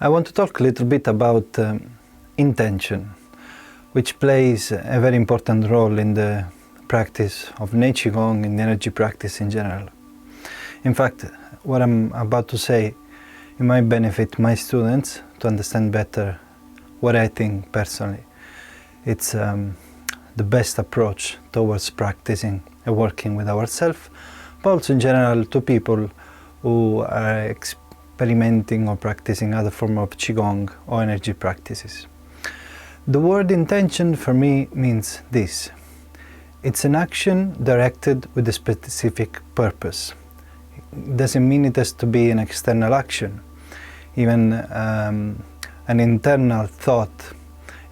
I want to talk a little bit about intention, which plays a very important role in the practice of Qi Gong and energy practice in general. In fact, what I'm about to say, it might benefit my students to understand better what I think personally. It's the best approach towards practicing and working with ourselves, but also in general to people who are experimenting or practicing other form of Qigong or energy practices. The word intention for me means this. It's an action directed with a specific purpose. It doesn't mean it has to be an external action. Even an internal thought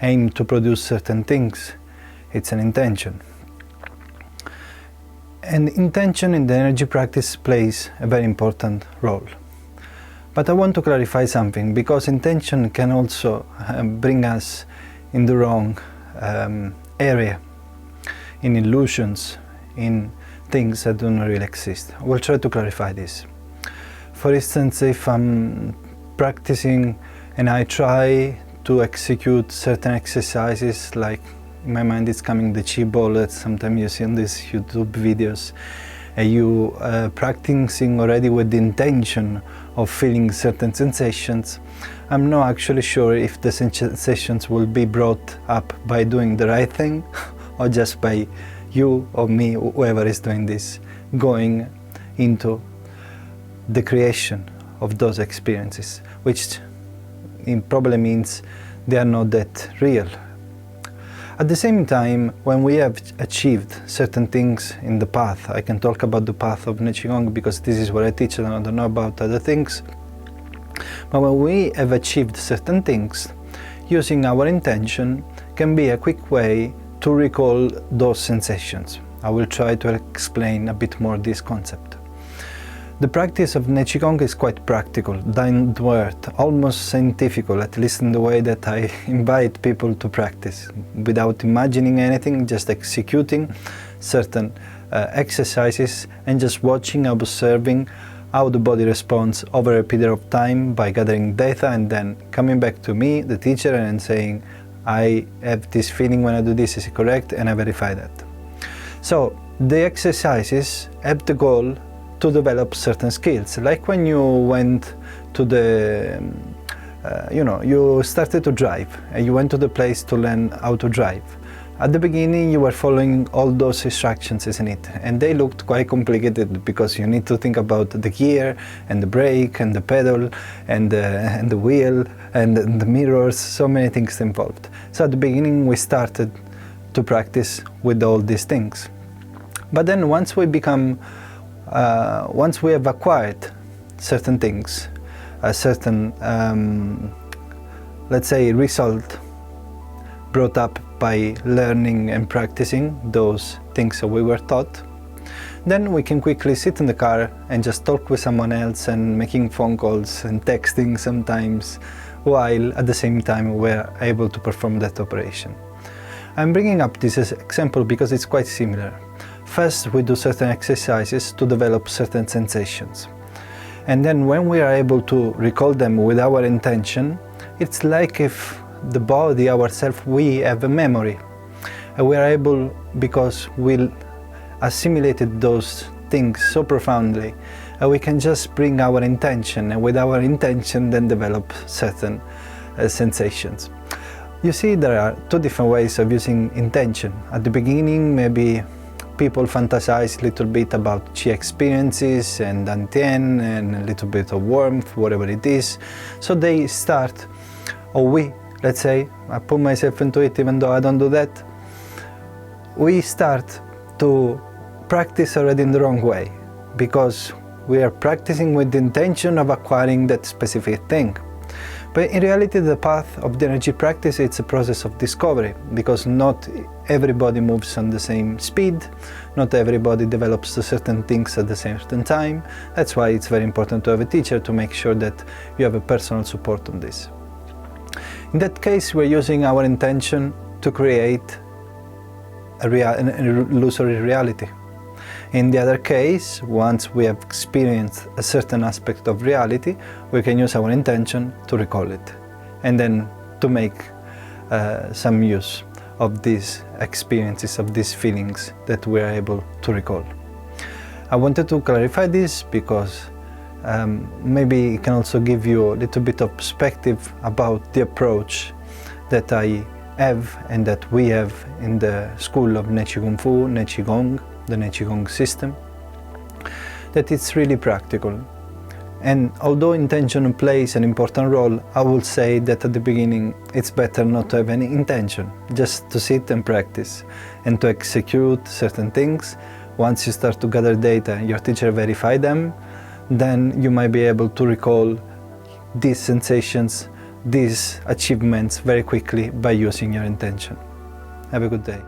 aimed to produce certain things, it's an intention. And intention in the energy practice plays a very important role. But I want to clarify something, because intention can also bring us in the wrong area, in illusions, in things that do not really exist. We'll try to clarify this. For instance, if I'm practicing and I try to execute certain exercises, like in my mind it's coming the Qi ball that sometimes you see on these YouTube videos, and you practicing already with the intention of feeling certain sensations, I'm not actually sure if the sensations will be brought up by doing the right thing or just by you or me, whoever is doing this, going into the creation of those experiences, which probably means they are not that real. At the same time, when we have achieved certain things in the path, I can talk about the path of Qi Gong because this is what I teach and I don't know about other things. But when we have achieved certain things, using our intention can be a quick way to recall those sensations. I will try to explain a bit more this concept. The practice of Qi Gong is quite practical, down to earth, almost scientific, at least in the way that I invite people to practice, without imagining anything, just executing certain exercises and just watching, observing how the body responds over a period of time by gathering data and then coming back to me, the teacher, and saying, I have this feeling when I do this, is it correct? And I verify that. So the exercises have the goal to develop certain skills, like when you went to the, you started to drive and you went to the place to learn how to drive. At the beginning you were following all those instructions, isn't it? And they looked quite complicated because you need to think about the gear and the brake and the pedal and the wheel and the mirrors, so many things involved. So at the beginning we started to practice with all these things. But then once we have acquired certain things, a certain, let's say, result brought up by learning and practicing those things that we were taught, then we can quickly sit in the car and just talk with someone else and making phone calls and texting sometimes, while at the same time we're able to perform that operation. I'm bringing up this as example because it's quite similar. First, we do certain exercises to develop certain sensations. And then when we are able to recall them with our intention, it's like if the body, ourselves, we have a memory. And we are able, because we assimilated those things so profoundly, and we can just bring our intention, and with our intention then develop certain sensations. You see, there are two different ways of using intention. At the beginning, maybe people fantasize a little bit about Qi experiences and Dantian and a little bit of warmth, whatever it is. So they start, or let's say, I put myself into it even though I don't do that, we start to practice already in the wrong way, because we are practicing with the intention of acquiring that specific thing. But in reality, the path of the energy practice, it's a process of discovery, because not everybody moves on the same speed, not everybody develops certain things at the same time. That's why it's very important to have a teacher to make sure that you have a personal support on this. In that case, we're using our intention to create an illusory reality. In the other case, once we have experienced a certain aspect of reality, we can use our intention to recall it, and then to make some use of these experiences, of these feelings that we are able to recall. I wanted to clarify this because maybe it can also give you a little bit of perspective about the approach that I have and that we have in the school of Qi Gong, the Qi Gong system, that it's really practical. And although intention plays an important role, I would say that at the beginning it's better not to have any intention, just to sit and practice and to execute certain things. Once you start to gather data, your teacher verify them, then you might be able to recall these sensations, these achievements very quickly by using your intention. Have a good day.